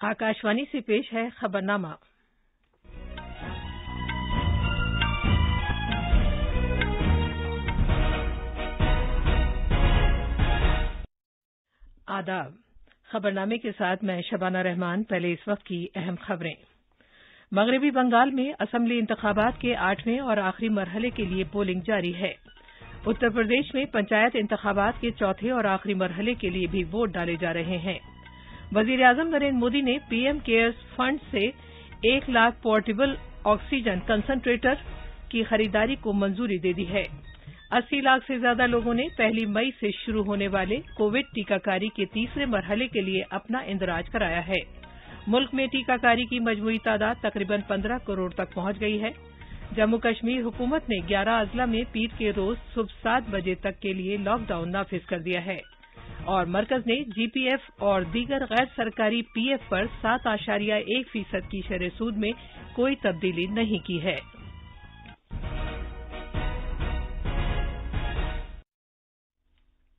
आकाशवाणी से पेश है खबरनामा। आदाब। खबरनामे के साथ मैं शबाना रहमान। पहले इस वक्त की अहम खबरें। मगरबी बंगाल में असेंबली इंतखाबात के 8वें और आखिरी मरहले के लिए पोलिंग जारी है। उत्तर प्रदेश में पंचायत इंतखाबात के चौथे और आखिरी मरहले के लिए भी वोट डाले जा रहे हैं। वजीर आजम नरेंद्र मोदी ने पीएम केयर्स फंड से 1 लाख पोर्टेबल ऑक्सीजन कंसंट्रेटर की खरीदारी को मंजूरी दे दी है। 80 लाख से ज्यादा लोगों ने 1 मई से शुरू होने वाले कोविड टीकाकारी के तीसरे मरहले के लिए अपना इंदराज कराया है। मुल्क में टीकाकारी की मजमूई तादाद तकरीबन 15 करोड़ तक पहुंच गई है। जम्मू कश्मीर हुकूमत ने 11 अजला में पीर के रोज सुबह 7 बजे तक के लिए लॉकडाउन नाफिज कर दिया है। और मरकज ने जीपीएफ और दीगर गैर सरकारी पीएफ पर 7.1% की शरह सूद में कोई तब्दीली नहीं की है।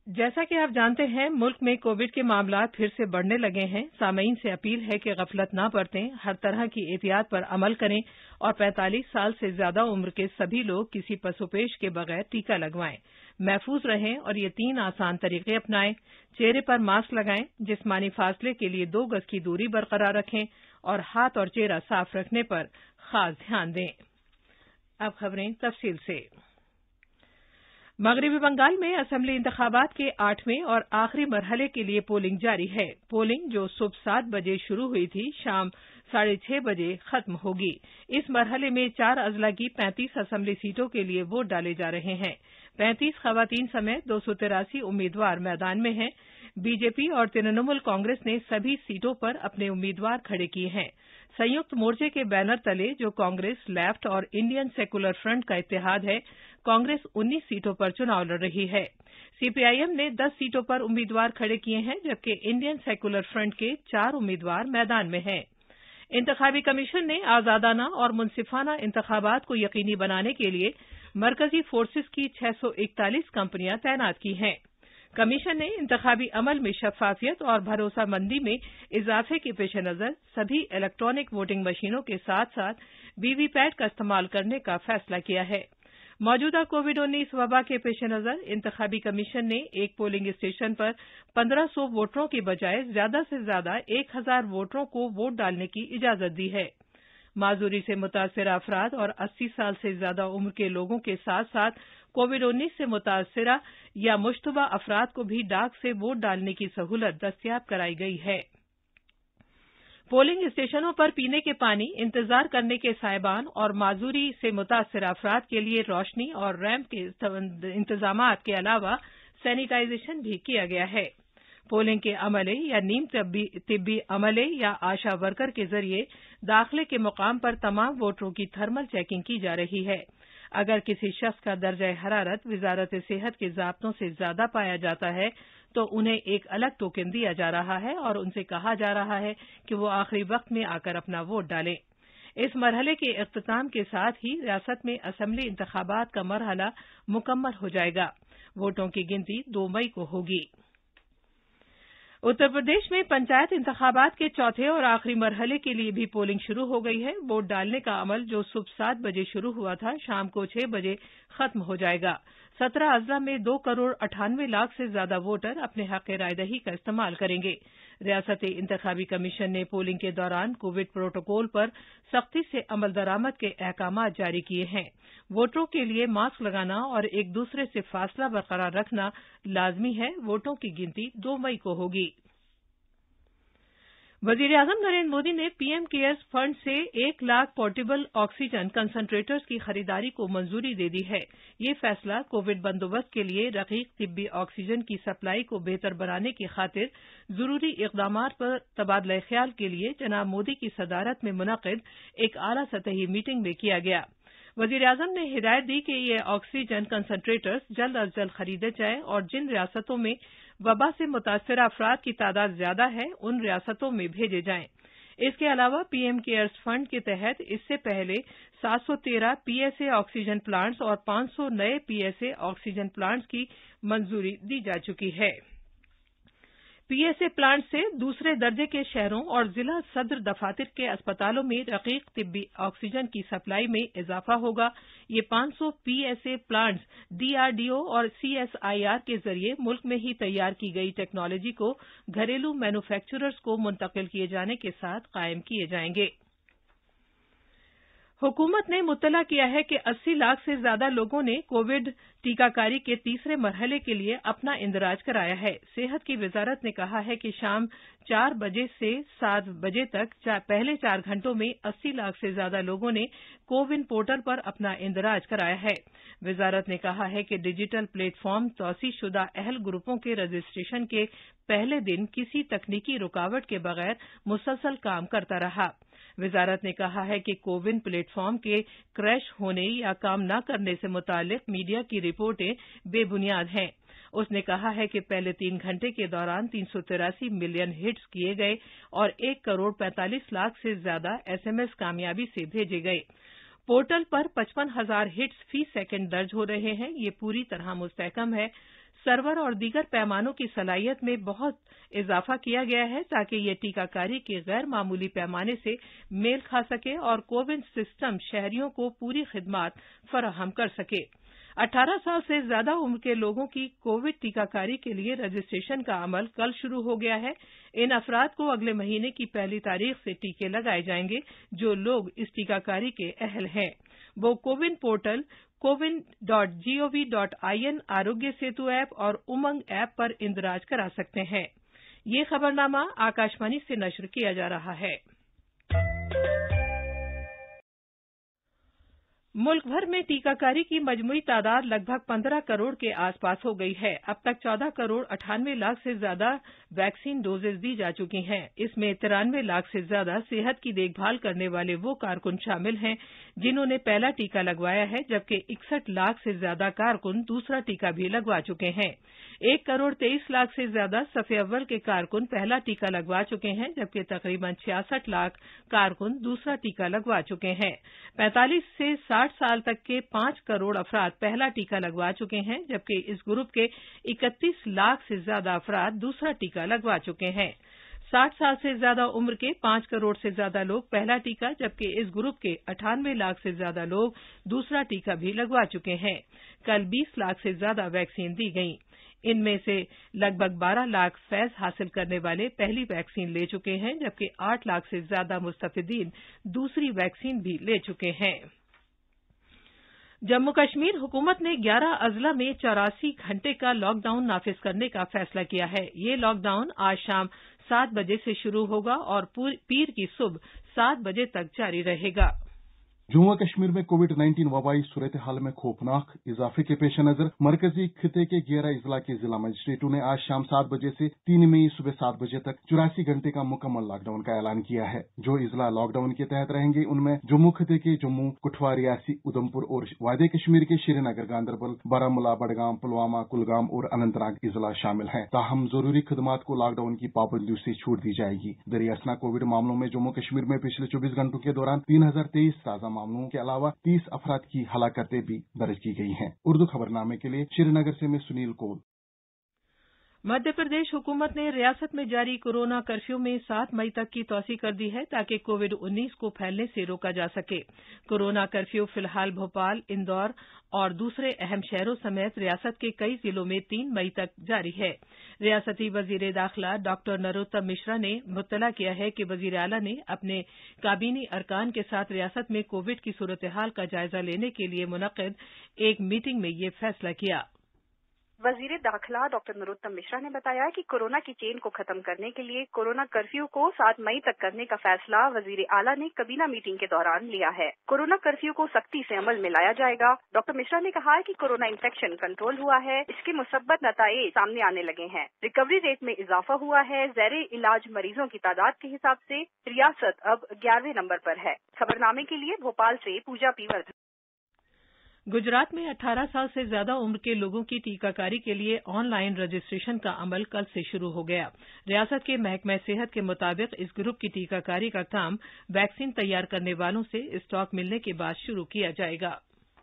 जैसा कि आप जानते हैं, मुल्क में कोविड के मामलात फिर से बढ़ने लगे हैं। सामीन से अपील है कि गफलत न बरतें, हर तरह की एहतियात पर अमल करें और 45 साल से ज्यादा उम्र के सभी लोग किसी पसोपेश के बगैर टीका लगवाएं। महफूज रहें और ये 3 आसान तरीके अपनाएं। चेहरे पर मास्क लगाएं, जिस्मानी फासले के लिए 2 गज की दूरी बरकरार रखें और हाथ और चेहरा साफ रखने पर खास ध्यान दें। अब खबरें तफसील से। मगरबी बंगाल में असेंबली इंतखाबात के 8वें और आखिरी मरहले के लिए पोलिंग जारी है। पोलिंग जो सुबह 7 बजे शुरू हुई थी, शाम 6:30 बजे खत्म होगी। इस मरहले में 4 अजला की 35 असेंबली सीटों के लिए वोट डाले जा रहे हैं। 35 खवातीन समेत 283 उम्मीदवार मैदान में हैं। बीजेपी और तृणमूल कांग्रेस ने सभी सीटों पर अपने उम्मीदवार खड़े किए हैं। संयुक्त मोर्चे के बैनर तले, जो कांग्रेस, लेफ्ट और इंडियन सेकुलर फ्रंट का इत्तेहाद है, कांग्रेस 19 सीटों पर चुनाव लड़ रही है। सीपीआईएम ने 10 सीटों पर उम्मीदवार खड़े किए हैं, जबकि इंडियन सेकुलर फ्रंट के 4 उम्मीदवार मैदान में हैं। इंतखाबी कमीशन ने आजादाना और मुनसिफाना इंतखाबात को यकीनी बनाने के लिए मरकजी फोर्सेस की 641 कंपनियां तैनात की हैं। कमीशन ने इंतखाबी अमल में शफाफियत और भरोसामंदी में इजाफे के पेश नजर सभी इलेक्ट्रॉनिक वोटिंग मशीनों के साथ साथ वीवीपैट का इस्तेमाल करने का फैसला किया है। मौजूदा कोविड-19 वबा के पेश नजर इंतखाबी कमीशन ने एक पोलिंग स्टेशन पर 1500 वोटरों की बजाय ज्यादा से ज्यादा 1000 वोटरों को वोट डालने की इजाजत दी है। माजूरी से मुतासिर अफराद और 80 साल से ज्यादा उम्र के लोगों के साथ साथ कोविड-19 से मुतासिरा या मुश्तबा अफराद को भी डाक से वोट डालने की सहूलत दस्तयाब कराई गई है। पोलिंग स्टेशनों पर पीने के पानी, इंतजार करने के साइबान और माजूरी से मुतासिर अफराद के लिए रोशनी और रैंप के इंतजामात के अलावा सैनिटाइजेशन भी किया गया है। पोलिंग के अमले या नीम तिब्बी अमले या आशा वर्कर के जरिए दाखिले के मुकाम पर तमाम वोटरों की थर्मल चेकिंग की जा रही है। अगर किसी शख्स का दर्जा हरारत वजारत सेहत के ज़ाब्तों से ज्यादा पाया जाता है तो उन्हें एक अलग टोकन दिया जा रहा है और उनसे कहा जा रहा है कि वो आखिरी वक्त में आकर अपना वोट डालें। इस मरहले के इख्तिताम के साथ ही रियासत में असेंबली इंतखाबात का मरहला मुकम्मल हो जाएगा। वोटों की गिनती 2 मई को होगी। उत्तर प्रदेश में पंचायत इंतखाबात के चौथे और आखिरी मरहले के लिए भी पोलिंग शुरू हो गई है। वोट डालने का अमल, जो सुबह 7 बजे शुरू हुआ था, शाम को 6 बजे खत्म हो जाएगा। 17 अजला में 2 करोड़ 98 लाख से ज्यादा वोटर अपने हक रायदही का इस्तेमाल करेंगे। रियासती इंतखाबी कमीशन ने पोलिंग के दौरान कोविड प्रोटोकॉल पर सख्ती से अमल दरामद के अहकाम जारी किए हैं। वोटरों के लिए मास्क लगाना और एक दूसरे से फासला बरकरार रखना लाजमी है। वोटों की गिनती 2 मई को होगी। वजीर आजम नरेंद्र मोदी ने पीएम केयर्स फंड से 1 लाख पोर्टेबल ऑक्सीजन कंसंट्रेटर्स की खरीदारी को मंजूरी दे दी है। ये फैसला कोविड बंदोबस्त के लिए रकीक तिब्बी ऑक्सीजन की सप्लाई को बेहतर बनाने की खातिर जरूरी इकदामात पर तबादला ख्याल के लिए जनाब मोदी की सदारत में मुनक़िद एक आला सतही मीटिंग में किया गया। वजीर आजम ने हिदायत दी कि ये ऑक्सीजन कंसंट्रेटर्स जल्द अज जल्द खरीदे जाएं और जिन रियासतों में वबा से मुतासिर अफराद की तादाद ज्यादा है, उन रियासतों में भेजे जाएं। इसके अलावा पीएम केयर्स फंड के तहत इससे पहले 713 पीएसए ऑक्सीजन प्लांट्स और 500 नए पीएसए ऑक्सीजन प्लांट्स की मंजूरी दी जा चुकी है। पीएसए प्लांट से दूसरे दर्जे के शहरों और जिला सदर दफातर के अस्पतालों में रकीक तिब्बी ऑक्सीजन की सप्लाई में इजाफा होगा। ये 500 पीएसए प्लांट्स डीआरडीओ और सीएसआईआर के जरिए मुल्क में ही तैयार की गई टेक्नोलॉजी को घरेलू मैन्युफैक्चरर्स को मुंतकिल किए जाने के साथ कायम किए जाएंगे। हुकूमत ने मुत्तला किया है कि 80 लाख से ज्यादा लोगों ने कोविड टीकाकारी के तीसरे मरहले के लिए अपना इंदराज कराया है। सेहत की वजारत ने कहा है कि शाम 4 बजे से 7 बजे तक पहले 4 घंटों में 80 लाख से ज्यादा लोगों ने कोविन पोर्टल पर अपना इंदराज कराया है। वजारत ने कहा है कि डिजिटल प्लेटफॉर्म तौसीशुदा अहल ग्रुपों के रजिस्ट्रेशन के पहले दिन किसी तकनीकी रुकावट के बगैर मुसलसल काम करता रहा। वजारत ने कहा है कि कोविन प्लेटफॉर्म के क्रैश होने या काम न करने से मुतालिक मीडिया की रिपोर्टें बेबुनियाद हैं। उसने कहा है कि पहले 3 घंटे के दौरान 383 मिलियन हिट्स किए गए और 1 करोड़ 45 लाख से ज्यादा एसएमएस कामयाबी से भेजे गए। पोर्टल पर 55,000 हिट्स फी सेकंड दर्ज हो रहे हैं। ये पूरी तरह मुस्तहकम है। सर्वर और दीगर पैमानों की सलाहियत में बहुत इजाफा किया गया है ताकि ये टीकाकारी के गैर मामूली पैमाने से मेल खा सके और कोविन सिस्टम शहरियों को पूरी खिदमत फराहम कर सके। 18 साल से ज्यादा उम्र के लोगों की कोविड टीकाकारी के लिए रजिस्ट्रेशन का अमल कल शुरू हो गया है। इन अफराद को अगले महीने की 1 तारीख से टीके लगाए जाएंगे जो लोग इस टीकाकारी के अहल हैं। वो CoWIN portal cowin.gov.in Aarogya Setu app और उमंग ऐप पर इंदराज करा सकते हैं। ये खबरनामा आकाशवाणी से नश्र किया जा रहा है। मुल्क भर में टीकाकारी की मजमूई तादाद लगभग 15 करोड़ के आसपास हो गई है। अब तक 14 करोड़ 98 लाख से ज्यादा वैक्सीन डोजेज दी जा चुकी हैं। इसमें 93 लाख से ज्यादा सेहत की देखभाल करने वाले वो कारकुन शामिल हैं जिन्होंने पहला टीका लगवाया है, जबकि 61 लाख से ज्यादा कारकुन दूसरा टीका भी लगवा चुके हैं। 1 करोड़ 23 लाख से ज्यादा सफ़े अव्वल के कारकुन पहला टीका लगवा चुके हैं, जबकि तकरीबन 66 लाख कारकुन दूसरा टीका लगवा चुके हैं। 45 से 60 साल तक के 5 करोड़ अफराद पहला टीका लगवा चुके हैं, जबकि इस ग्रुप के 31 लाख से ज्यादा अफराद दूसरा टीका लगवा चुके हैं। 60 साल से ज्यादा उम्र के 5 करोड़ से ज्यादा लोग पहला टीका, जबकि इस ग्रुप के 98 लाख से ज्यादा लोग दूसरा टीका भी लगवा चुके हैं। कल 20 लाख से ज्यादा वैक्सीन दी गईं। इनमें से लगभग 12 लाख फैज हासिल करने वाले पहली वैक्सीन ले चुके हैं, जबकि 8 लाख से ज्यादा मुस्तफिदीन दूसरी वैक्सीन भी ले चुके हैं। जम्मू कश्मीर हुकूमत ने 11 अजला में 84 घंटे का लॉकडाउन नाफिज करने का फैसला किया है। ये लॉकडाउन आज शाम 7 बजे से शुरू होगा और पीर की सुबह 7 बजे तक जारी रहेगा। जम्मू कश्मीर में कोविड-19 वबाई सूरत हाल में खौफनाक इजाफे के पेश नजर मरकजी खिते के 11 अजला के जिला मजिस्ट्रेटों ने आज शाम 7 बजे से 3 मई सुबह 7 बजे तक 84 घंटे का मुकम्मल लॉकडाउन का ऐलान किया है। जो अजला लॉकडाउन के तहत रहेंगे उनमें जम्मू खिते के जम्मू, कठुआ, रियासी, उधमपुर और वायदे कश्मीर के श्रीनगर, गांदरबल, बारामूला, बडगाम, पुलवामा, कुलगाम और अनंतनाग अजला शामिल हैं। ताहम जरूरी खदमात को लॉकडाउन की पाबंदियों से छूट दी जाएगी। दरियासना कोविड मामलों में जम्मू कश्मीर में पिछले 24 घंटों के दौरान 3023 ताजा मामलों के अलावा 30 अफराद की हलाकतें भी दर्ज की गई हैं। उर्दू खबरनामे के लिए श्रीनगर से मैं सुनील कोल। मध्य प्रदेश हुकूमत ने रियासत में जारी कोरोना कर्फ्यू में 7 मई तक की तौसी कर दी है ताकि कोविड-19 को फैलने से रोका जा सके। कोरोना कर्फ्यू फिलहाल भोपाल, इंदौर और दूसरे अहम शहरों समेत रियासत के कई जिलों में 3 मई तक जारी है। रियासती वजीर दाखिला डॉक्टर नरोत्तम मिश्रा ने मुत्तला किया है कि वजीर आला ने अपने काबीनी अरकान के साथ रियासत में कोविड की सूरत हाल का जायजा लेने के लिए मुनक्किद एक मीटिंग में ये फैसला किया। वजीर दाखिला डॉक्टर नरोत्तम मिश्रा ने बताया कि कोरोना की चेन को खत्म करने के लिए कोरोना कर्फ्यू को 7 मई तक करने का फैसला वजीर आला ने कबीना मीटिंग के दौरान लिया है। कोरोना कर्फ्यू को सख्ती से अमल में लाया जाएगा। डॉक्टर मिश्रा ने कहा है कि कोरोना इन्फेक्शन कंट्रोल हुआ है, इसके मुसब्बत नताइज सामने आने लगे हैं। रिकवरी रेट में इजाफा हुआ है। ज़ैरे इलाज मरीजों की तादाद के हिसाब से रियासत अब 11वें नंबर पर है। खबरनामे के लिए भोपाल से पूजा पी वर्धन। गुजरात में 18 साल से ज्यादा उम्र के लोगों की टीकाकारी के लिए ऑनलाइन रजिस्ट्रेशन का अमल कल से शुरू हो गया। रियासत के महकमा सेहत के मुताबिक इस ग्रुप की टीकाकारी का काम वैक्सीन तैयार करने वालों से स्टॉक मिलने के बाद शुरू किया जाएगा।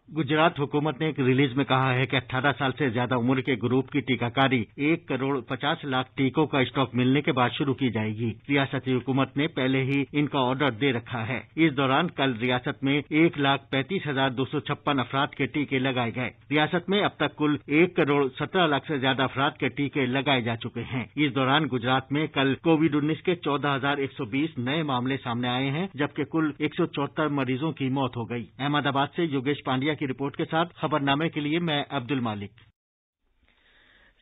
गुजरात हुकूमत ने एक रिलीज में कहा है कि 18 साल से ज्यादा उम्र के ग्रुप की टीकाकारी 1 करोड़ 50 लाख टीकों का स्टॉक मिलने के बाद शुरू की जाएगी। रियासती हुकूमत ने पहले ही इनका ऑर्डर दे रखा है। इस दौरान कल रियासत में 1,35,256 अफराद के टीके लगाए गए। रियासत में अब तक कुल 1 करोड़ 17 लाख से ज्यादा अफराद के टीके लगाए जा चुके हैं। इस दौरान गुजरात में कल कोविड-19 के 14,120 नए मामले सामने आए हैं, जबकि कुल 174 मरीजों की मौत हो गई। अहमदाबाद से योगेश पांड्या की रिपोर्ट के साथ खबरनामे के लिए मैं अब्दुल मालिक।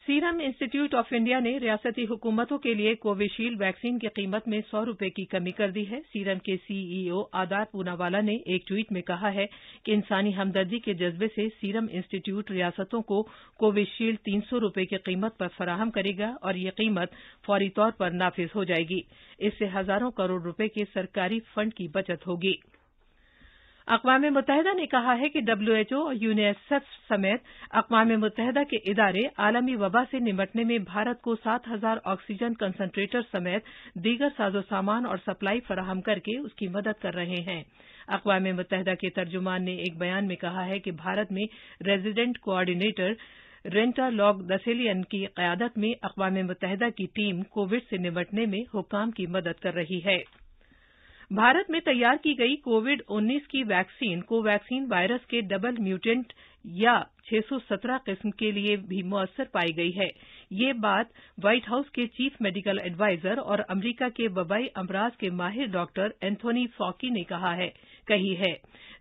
सीरम इंस्टीट्यूट ऑफ इंडिया ने रियासती हुकूमतों के लिए कोविशील्ड वैक्सीन की कीमत में 100 रुपये की कमी कर दी है। सीरम के सीईओ आदार पूनावाला ने एक ट्वीट में कहा है कि इंसानी हमदर्दी के जज्बे से सीरम इंस्टीट्यूट रियासतों को कोविशील्ड 300 रुपये की कीमत पर फराहम करेगा और ये कीमत फौरी तौर पर नाफिज हो जाएगी। इससे हजारों करोड़ रुपये के सरकारी फंड की बचत होगी। अक़वाम मुत्तहिदा ने कहा है कि WHO और यूनिसेफ समेत अक़वाम मुत्तहिदा के इदारे आलमी वबा से निपटने में भारत को 7,000 ऑक्सीजन कंसंट्रेटर समेत दीगर साजो-सामान और सप्लाई फराहम करके उसकी मदद कर रहे हैं। अक़वाम मुत्तहिदा के तर्जुमान ने एक बयान में कहा है कि भारत में रेजिडेंट कोऑर्डिनेटर रेंटा लॉग दसेलियन की क़यादत में अक़वाम मुत्तहिदा की टीम कोविड से निपटने में हुक्काम की मदद कर रही है। भारत में तैयार की गई कोविड-19 की वैक्सीन कोवैक्सीन वायरस के डबल म्यूटेंट या 617 किस्म के लिए भी मुअस्सर पाई गई है। ये बात व्हाइट हाउस के चीफ मेडिकल एडवाइजर और अमरीका के वबाई अमराज के माहिर डॉक्टर एंथोनी फॉकी ने कही है।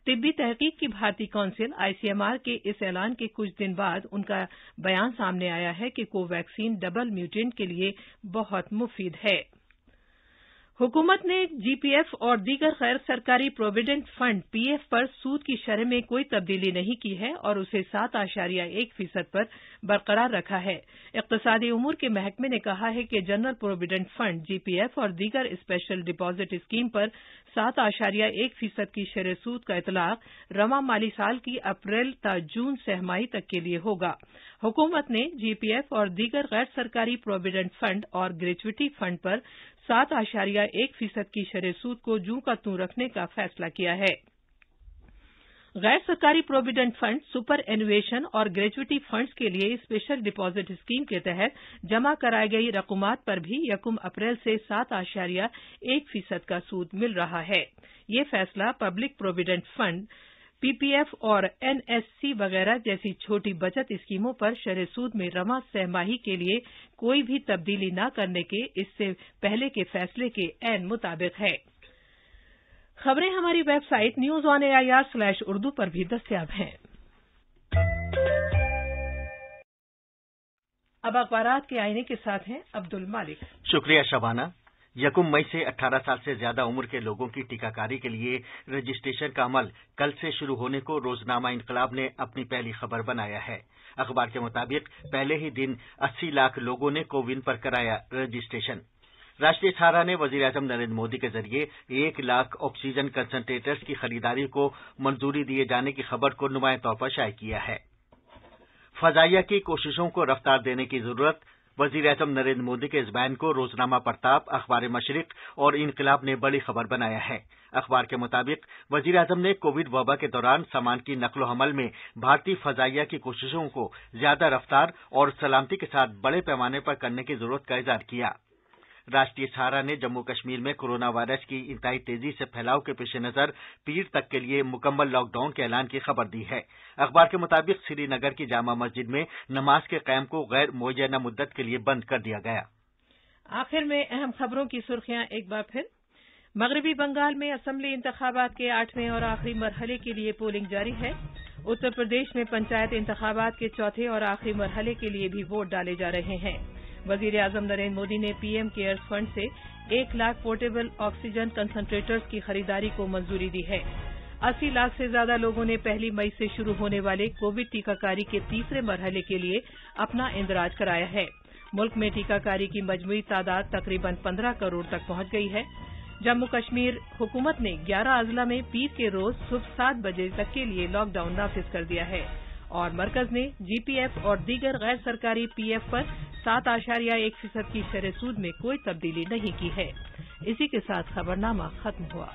तिब्बी तहकीक की भारतीय काउंसिल ICMR के इस ऐलान के कुछ दिन बाद उनका बयान सामने आया है कि कोवैक्सीन डबल म्यूटेंट के लिए बहुत मुफीद है। हुकूमत ने GPF और दीगर गैर सरकारी प्रोविडेंट फंड PF पर सूद की शरह में कोई तब्दीली नहीं की है और उसे 7.1% पर बरकरार रखा है। इक़्तिसादी उमूर के महकमे ने कहा है कि जनरल प्रोविडेंट फंड GPF और दीगर स्पेशल डिपॉजिट स्कीम पर 7.1% की शरह सूद का इतलाक रवा माली साल की अप्रैल ता जून सहमाही तक के लिए होगा। हुकूमत ने GPF और दीगर गैर सरकारी प्रोविडेंट फंड और ग्रेच्युटी फंड पर 7.1% की शरह सूद को जूं का तूं रखने का फैसला किया है। गैर सरकारी प्रोविडेंट फंड, सुपर एनुएशन और ग्रेच्युटी फंड्स के लिए स्पेशल डिपॉजिट स्कीम के तहत जमा कराई गई रकूमात पर भी 1 अप्रैल से 7.1% का सूद मिल रहा है। ये फैसला पब्लिक प्रोविडेंट फंड, PPF और NSC वगैरह जैसी छोटी बचत स्कीमों पर शरह सूद में रवा सहमाही के लिए कोई भी तब्दीली न करने के इससे पहले के फैसले के ऐन मुताबिक है। खबरें हमारी वेबसाइट news-on-air/urdu पर भी दस्तयाब हैं। अब अखबारात के आईने के साथ हैं अब्दुल मालिक। शुक्रिया शबाना। 1 मई से 18 साल से ज्यादा उम्र के लोगों की टीकाकारी के लिए रजिस्ट्रेशन का अमल कल से शुरू होने को रोजनामा इनकलाब ने अपनी पहली खबर बनाया है। अखबार के मुताबिक पहले ही दिन 80 लाख लोगों ने कोविन पर कराया रजिस्ट्रेशन। राष्ट्रीय सहारा ने वजीर-ए-आजम नरेंद्र मोदी के जरिए 1 लाख ऑक्सीजन कंसंट्रेटर्स की खरीदारी को मंजूरी दिए जाने की खबर को नुमायां तौर पर शाया किया है। फजाइया की कोशिशों को रफ्तार देने की जरूरत, वजीर-ए-आजम नरेंद्र मोदी के इस बयान को रोजनामा प्रताप, अखबार मशरिक और इनकलाब ने बड़ी खबर बनाया है। अखबार के मुताबिक वजीर-ए-आजम ने कोविड वबा के दौरान सामान की नकलो हमल में भारतीय फजाइया की कोशिशों को ज्यादा रफ्तार और सलामती के साथ बड़े पैमाने पर करने की जरूरत का इज़हार किया। राष्ट्रीय सहारा ने जम्मू कश्मीर में कोरोना वायरस की इंतहाई तेजी से फैलाव के पेश नजर पीर तक के लिए मुकम्मल लॉकडाउन के ऐलान की खबर दी है। अखबार के मुताबिक श्रीनगर की जामा मस्जिद में नमाज के क़याम को गैर मुअय्यना मुद्दत के लिए बंद कर दिया गया। आखिर में अहम खबरों की सुर्खियां एक बार फिर। मगरबी बंगाल में असेंबली इंतखाबात के 8वें और आखिरी मरहले के लिए पोलिंग जारी है। उत्तर प्रदेश में पंचायत इंतखाबात के चौथे और आखिरी मरहले के लिए भी वोट डाले जा रहे हैं। वजीर-ए-आजम नरेंद्र मोदी ने PM केयर्स फंड से 1 लाख पोर्टेबल ऑक्सीजन कंसंट्रेटर्स की खरीदारी को मंजूरी दी है। 80 लाख से ज्यादा लोगों ने 1 मई से शुरू होने वाले कोविड टीकाकारी के तीसरे मरहले के लिए अपना इंदराज कराया है। मुल्क में टीकाकारी की मजमूई तादाद तकरीबन 15 करोड़ तक पहुंच गई है। जम्मू कश्मीर हुकूमत ने 11 अजला में पीर के रोज सुबह 7 बजे तक के लिए लॉकडाउन नाफिज कर दिया है और मरकज ने GPF और दीगर गैर सरकारी PF पर 7.1% की शरह सूद में कोई तब्दीली नहीं की है। इसी के साथ खबरनामा खत्म हुआ।